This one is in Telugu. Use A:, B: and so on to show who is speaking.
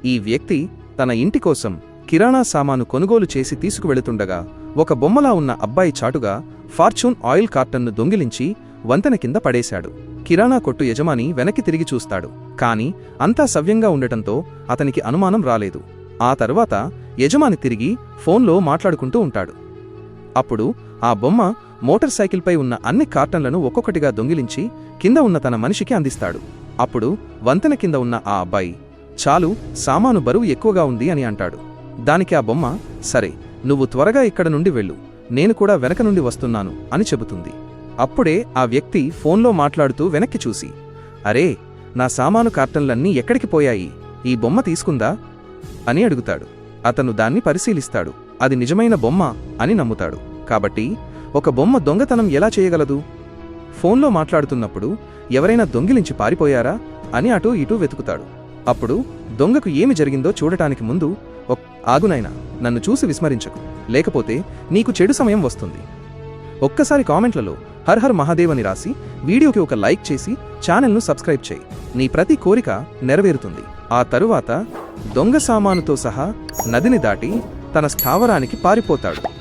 A: ఈ వ్యక్తి తన ఇంటి కోసం కిరాణా సామాను కొనుగోలు చేసి తీసుకువెళుతుండగా ఒక బొమ్మలా ఉన్న అబ్బాయి చాటుగా ఫార్చ్యూన్ ఆయిల్ కార్టన్ను దొంగిలించి వంతెన కింద పడేశాడు. కిరాణా కొట్టు యజమాని వెనక్కి తిరిగి చూస్తాడు. కాని అంతా సవ్యంగా ఉండటంతో అతనికి అనుమానం రాలేదు. ఆ తరువాత యజమాని తిరిగి ఫోన్లో మాట్లాడుకుంటూ ఉంటాడు. అప్పుడు ఆ బొమ్మ మోటార్ సైకిల్పై ఉన్న అన్ని కార్టన్లను ఒక్కొక్కటిగా దొంగిలించి కింద ఉన్న తన మనిషికి అందిస్తాడు. అప్పుడు వంతెన కింద ఉన్న ఆ అబ్బాయి, చాలు, సామాను బరువు ఎక్కువగా ఉంది అని అంటాడు. దానికి ఆ బొమ్మ, సరే, నువ్వు త్వరగా ఇక్కడ నుండి వెళ్ళు, నేను కూడా వెనక నుండి వస్తున్నాను అని చెబుతుంది. అప్పుడే ఆ వ్యక్తి ఫోన్లో మాట్లాడుతూ వెనక్కి చూసి, అరే, నా సామాను కార్టన్లన్నీ ఎక్కడికి పోయాయి, ఈ బొమ్మ తీసుకుందా అని అడుగుతాడు. అతను దాన్ని పరిశీలిస్తాడు. అది నిజమైన బొమ్మ అని నమ్ముతాడు. కాబట్టి ఒక బొమ్మ దొంగతనం ఎలా చేయగలదు? ఫోన్లో మాట్లాడుతున్నప్పుడు ఎవరైనా దొంగిలించి పారిపోయారా అని అటూ ఇటూ వెతుకుతాడు. అప్పుడు దొంగకు ఏమి జరిగిందో చూడటానికి ముందు, ఆగునైనా, నన్ను చూసి విస్మరించకు, లేకపోతే నీకు చెడు సమయం వస్తుంది. ఒక్కసారి కామెంట్లలో హర్ హర్ మహాదేవ్ అని రాసి వీడియోకి ఒక లైక్ చేసి ఛానల్ను సబ్స్క్రైబ్ చేయి. నీ ప్రతి కోరిక నెరవేరుతుంది. ఆ తరువాత దొంగ సామానుతో సహా నదిని దాటి తన స్థావరానికి పారిపోతాడు.